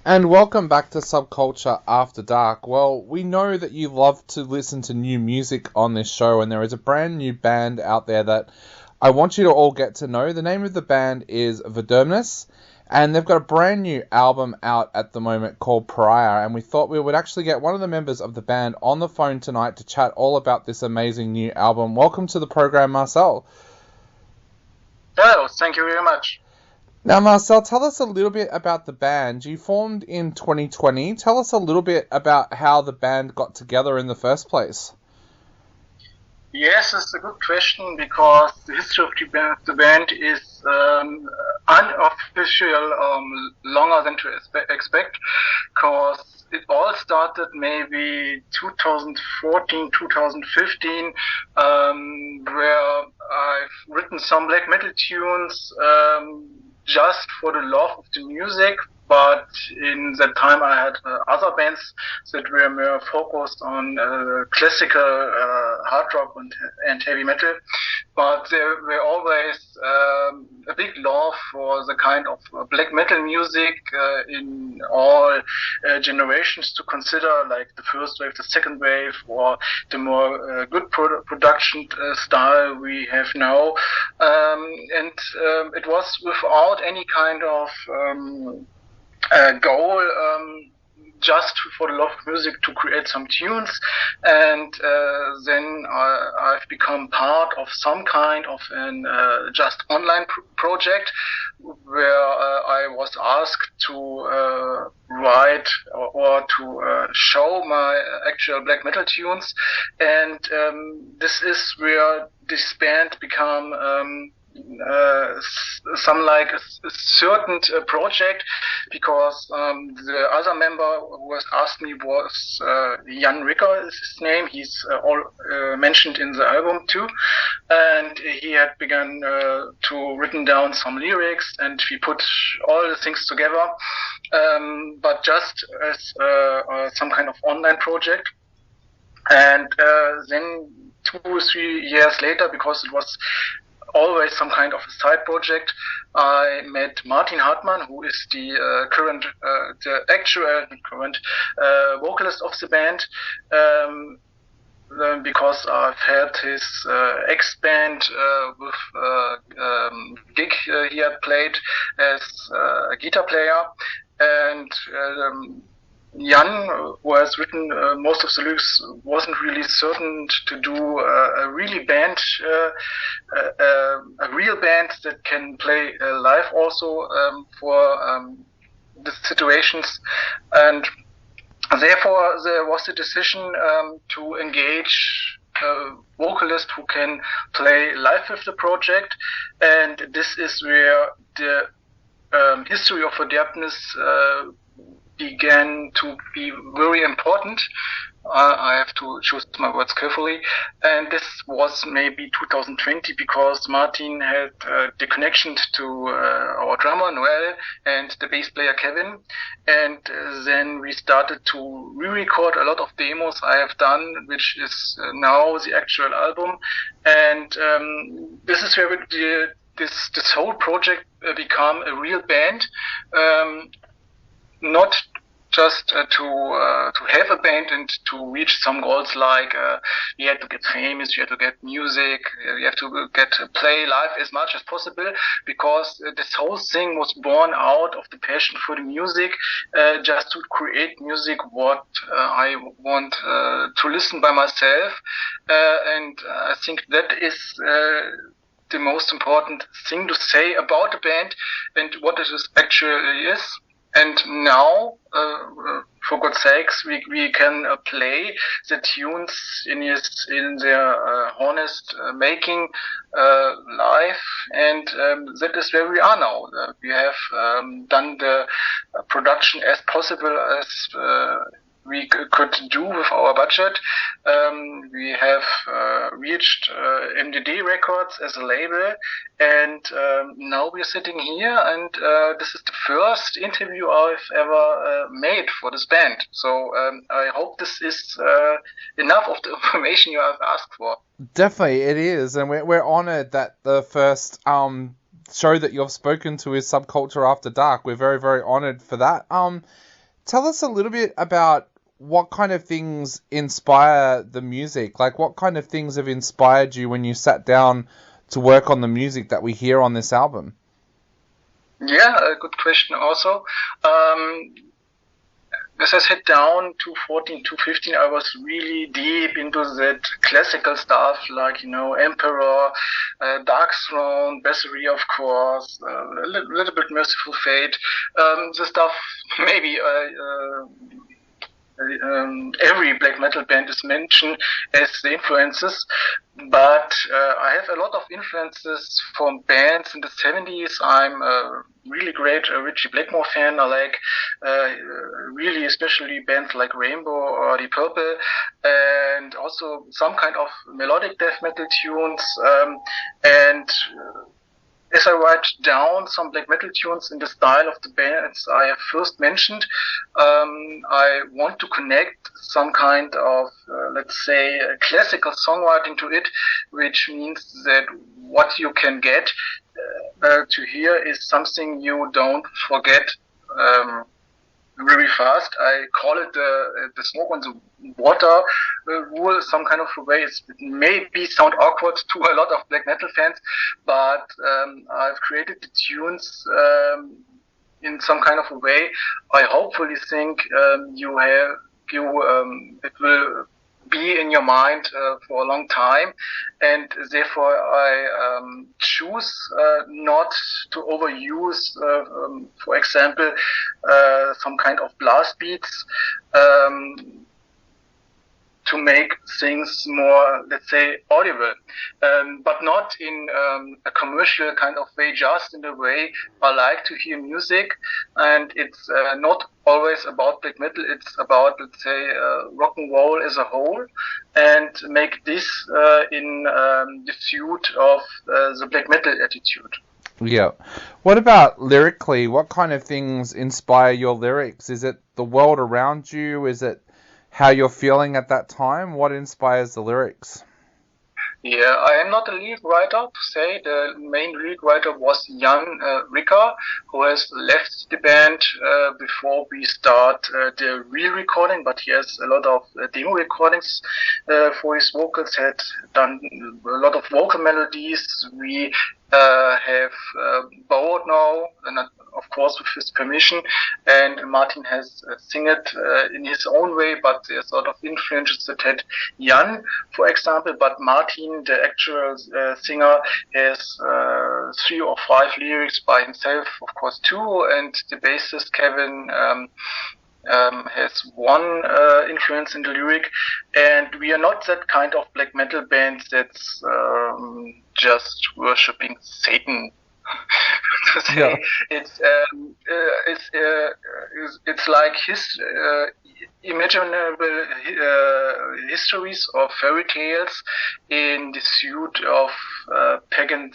And welcome back to Subculture After Dark. Well, we know that you love to listen to new music on this show, and there is a brand new band out there that I want you to all get to know. The name of the band is Verderbnis, and they've got a brand new album out at the moment called Paria, and we thought we would actually get one of the members of the band on the phone tonight to chat all about this amazing new album. Welcome to the program, Marcel. Hello, thank you very much. Now, Marcel, tell us a little bit about the band. You formed in 2020. Tell us a little bit about how the band got together in the first place. Yes, it's a good question because the history of the band is unofficial, longer than to expect, because it all started maybe 2014, 2015, where I've written some black metal tunes, just for the love of the music, but in that time I had other bands that were more focused on classical hard rock and heavy metal, but there were always a big love for the kind of black metal music in all generations to consider, like the first wave, the second wave, or the more good production style we have now. And it was without any kind of goal, just for the love of music to create some tunes, and then I've become part of some kind of an just online project where I was asked to write or to show my actual black metal tunes, and this is where this band become some like a certain project, because the other member who was asked me was Jan Ricker is his name. He's all mentioned in the album too, and he had begun to written down some lyrics, and we put all the things together, but just as some kind of online project. And then 2 or 3 years later, because it was always some kind of a side project, I met Martin Hartmann, who is the actual current vocalist of the band, because I've had his ex-band with gig he had played as a guitar player, and Jan, who has written most of the lyrics, wasn't really certain to do a really band, a real band that can play live also for the situations, and therefore there was a decision to engage a vocalist who can play live with the project, and this is where the history of Verderbnis began to be very important. I have to choose my words carefully, and this was maybe 2020, because Martin had the connection to our drummer Noel and the bass player Kevin, and then we started to re-record a lot of demos I have done, which is now the actual album, and this is where this whole project become a real band. Not just to have a band and to reach some goals, like you had to get famous, you had to get music, you have to get play live as much as possible, because this whole thing was born out of the passion for the music, just to create music what I want to listen by myself, and I think that is the most important thing to say about the band and what it actually is. And now, for God's sakes, we can play the tunes in their honest making live, and that is where we are now. We have done the production as possible as we could do with our budget. We have reached MDD Records as a label, and now we're sitting here, and this is the first interview I've ever made for this band. So I hope this is enough of the information you have asked for. Definitely, it is, and we're honoured that the first show that you've spoken to is Subculture After Dark. We're very, very honoured for that. tell us a little bit about what kind of things inspire the music. Like, what kind of things have inspired you when you sat down to work on the music that we hear on this album? Yeah, a good question also. As I sat down 2014, 2015, I was really deep into that classical stuff, like, Emperor, Dark Throne, Bessery, of course, a little bit Merciful Fate, the stuff maybe every black metal band is mentioned as the influences, but I have a lot of influences from bands in the 70s. I'm a really great Richie Blackmore fan. I like really especially bands like Rainbow or Deep Purple, and also some kind of melodic death metal tunes, and as I write down some black metal tunes in the style of the bands I have first mentioned, I want to connect some kind of, let's say, classical songwriting to it, which means that what you can get to hear is something you don't forget very fast. I call it the smoke on the water rule, some kind of a way. It may sound awkward to a lot of black metal fans, but I've created the tunes in some kind of a way. I hopefully think it will be in your mind for a long time, and therefore I choose not to overuse, for example, some kind of blast beats to make things more, let's say, audible, but not in a commercial kind of way, just in the way I like to hear music. And it's not always about black metal, it's about, let's say, rock and roll as a whole, and make this in the suit of the black metal attitude. Yeah. What about lyrically? What kind of things inspire your lyrics? Is it the world around you? Is it how you're feeling at that time? What inspires the lyrics? Yeah, I am not a lyric writer to say. The main lyric writer was Jan Ricker, who has left the band before we start the real recording, but he has a lot of demo recordings for his vocals, had done a lot of vocal melodies. We have borrowed now, and of course with his permission, and Martin has sing it in his own way, but there's a lot of influences that had Jan, for example, but Martin, the actual singer, has 3 or 5 lyrics by himself, of course 2, and the bassist Kevin has 1 influence in the lyric, and we are not that kind of black metal band that's just worshipping Satan. To say. Yeah. It's like his imaginable histories or fairy tales in the suit of pagan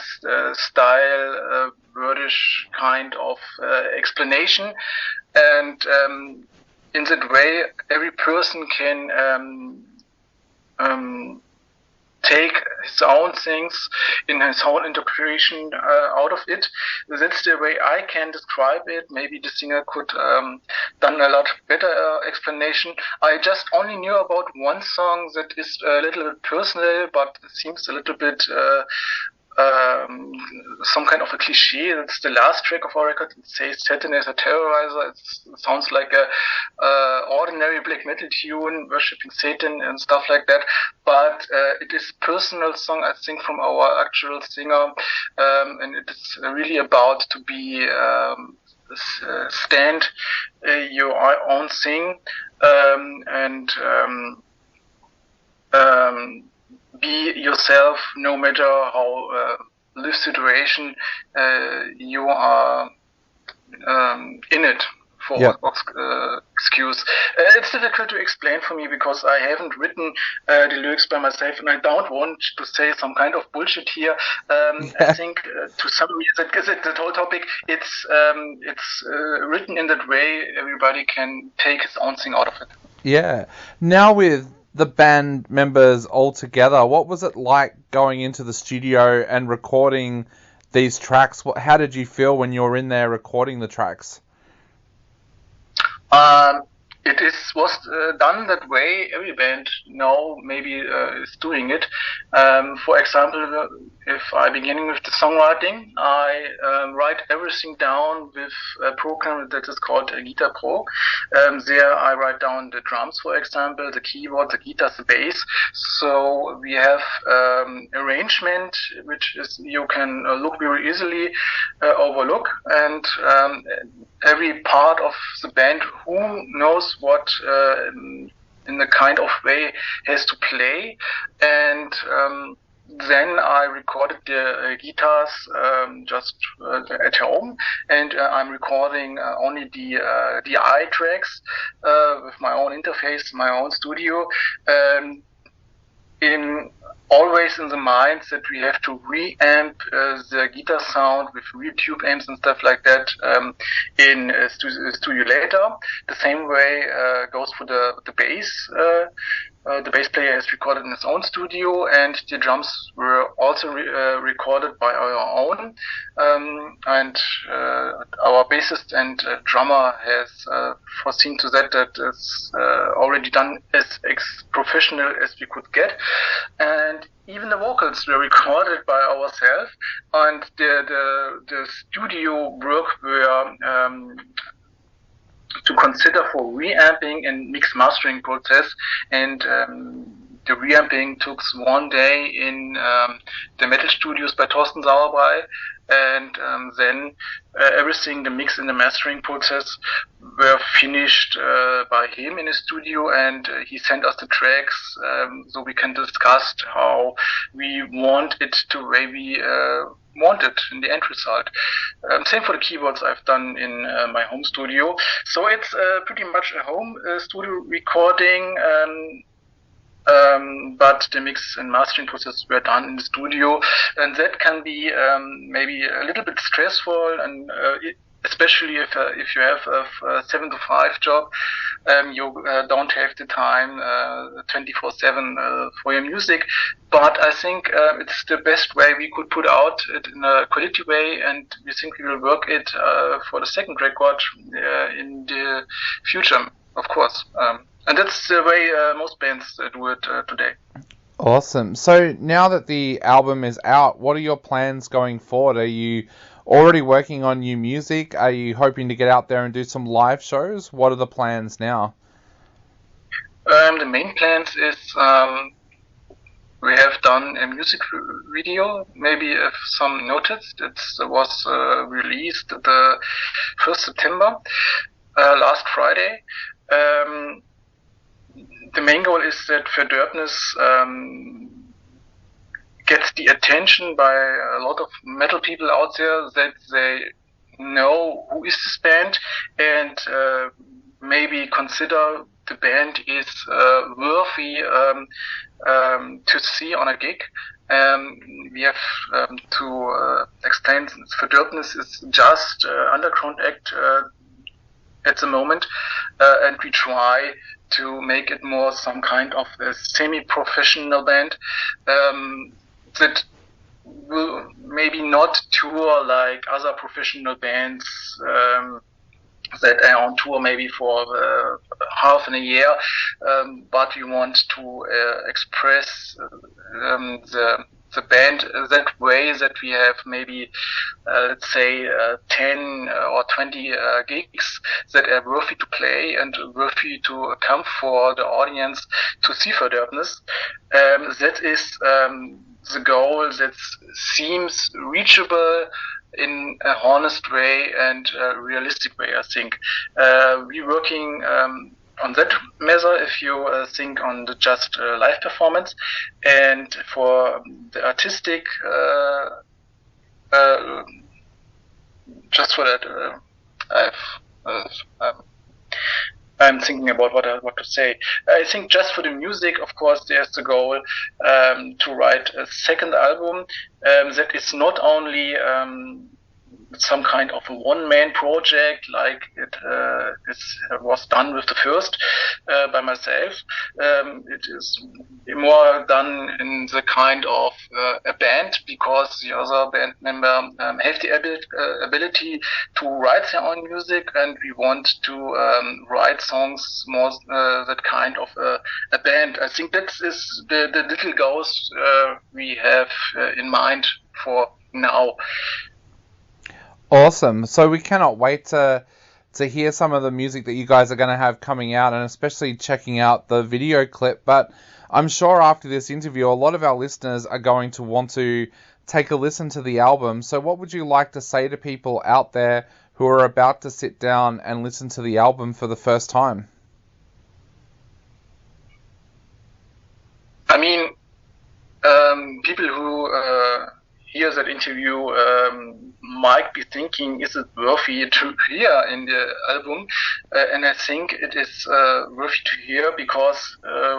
style, wordish kind of explanation, and in that way every person can take his own things in his own interpretation out of it. That's the way I can describe it. Maybe the singer could done a lot better explanation. I just only knew about 1 song that is a little bit personal, but it seems a little bit some kind of a cliche. That's the last track of our record. It says Satan is a terrorizer. It sounds like a ordinary black metal tune, worshipping Satan and stuff like that. But it is a personal song, I think, from our actual singer, and it is really about to be stand your own thing, and be yourself, no matter how live situation you are in it. For excuse. It's difficult to explain for me because I haven't written the lyrics by myself, and I don't want to say some kind of bullshit here. I think to some reason, because the whole topic, it's written in that way. Everybody can take his own thing out of it. Yeah. Now with the band members all together, what was it like going into the studio and recording these tracks? How did you feel when you were in there recording the tracks? Was done that way. Every band now maybe is doing it. For example, if I'm beginning with the songwriting, I write everything down with a program that is called Guitar Pro. There I write down the drums, for example, the keyboard, the guitar, the bass. So we have arrangement which is you can look very easily overlook, and every part of the band who knows what in the kind of way has to play, and then I recorded the guitars just at home, and I'm recording only the I tracks with my own interface, my own studio, always in the mind that we have to reamp the guitar sound with real tube amps and stuff like that in studio later. The same way goes for the bass. The bass player is recorded in his own studio, and the drums were also recorded by our own. And our bassist and drummer has foreseen to that it's already done as professional as we could get. And even the vocals were recorded by ourselves, and the studio work were to consider for reamping and mix mastering process, and the reamping took 1 day in the metal studios by Thorsten Sauerbrei, and then everything, the mix and the mastering process were finished by him in his studio, and he sent us the tracks so we can discuss how we want it to maybe want it in the end result. Same for the keyboards I've done in my home studio. So it's pretty much a home studio recording, but the mix and mastering process were done in the studio, and that can be maybe a little bit stressful, and especially if you have a 7 to 5 job, you don't have the time 24/7 for your music. But I think it's the best way we could put out it in a quality way, and we think we will work it for the second record in the future, of course. And that's the way most bands do it today. Awesome. So now that the album is out, what are your plans going forward? Are you already working on new music? Are you hoping to get out there and do some live shows? What are the plans now? The main plans is we have done a music video. Maybe if some noticed, it was released the 1st September, last Friday. The main goal is that Verderbnis gets the attention by a lot of metal people out there, that they know who is this band, and maybe consider the band is worthy to see on a gig. We have to explain Verderbnis is just underground act at the moment, and we try to make it more some kind of a semi-professional band that will maybe not tour like other professional bands that are on tour maybe for half in a year, but we want to express the band that way, that we have maybe let's say 10 or 20 gigs that are worthy to play and worthy to come for the audience to see Verderbnis. That is the goal that seems reachable in a honest way and a realistic way, I think. We're working on that measure if you think on the just live performance, and for the artistic just for that I'm thinking about what to say. I think just for the music, of course, there's the goal to write a second album that is not only some kind of a one-man project, like it was done with the first by myself. It is more done in the kind of a band, because the other band member have the ability to write their own music, and we want to write songs more that kind of a band. I think that is the little goals we have in mind for now. Awesome. So we cannot wait to hear some of the music that you guys are going to have coming out, and especially checking out the video clip. But I'm sure after this interview, a lot of our listeners are going to want to take a listen to the album. So what would you like to say to people out there who are about to sit down and listen to the album for the first time? I mean, people who hear that interview might be thinking, is it worthy to hear in the album? And I think it is worthy to hear, because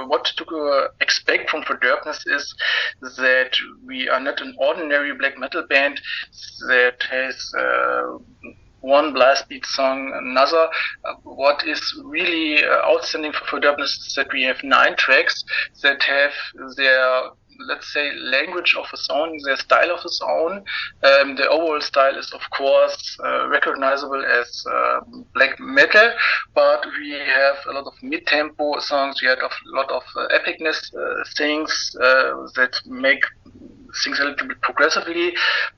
what to expect from Verderbnis is that we are not an ordinary black metal band that has one blast beat song another. What is really outstanding for Verderbnis is that we have 9 tracks that have their, let's say, language of its own, their style of its own. The overall style is, of course, recognizable as black metal, but we have a lot of mid-tempo songs, we have a lot of epicness things that make things a little bit progressively,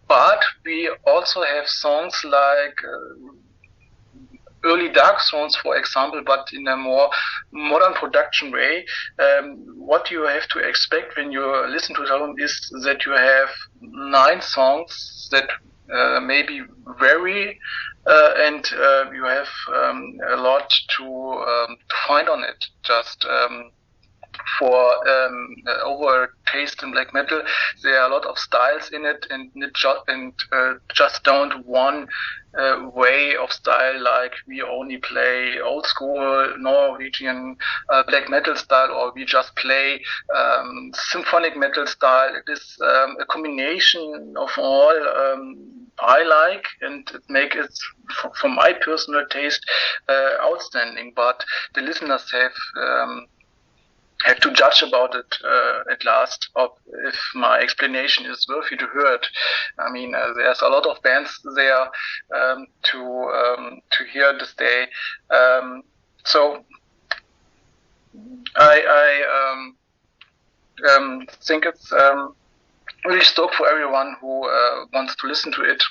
but we also have songs like early dark songs, for example, but in a more modern production way. What you have to expect when you listen to the album is that you have 9 songs that maybe vary, and you have a lot to find on it. Just for over taste in black metal, there are a lot of styles in it, and just don't one way of style, like we only play old school Norwegian black metal style, or we just play symphonic metal style. It is a combination of all I like, and it makes it, for my personal taste, outstanding. But the listeners have to judge about it at last, of if my explanation is worthy to hear it. I mean, there's a lot of bands there to hear this day. So I think it's really stoked for everyone who wants to listen to it.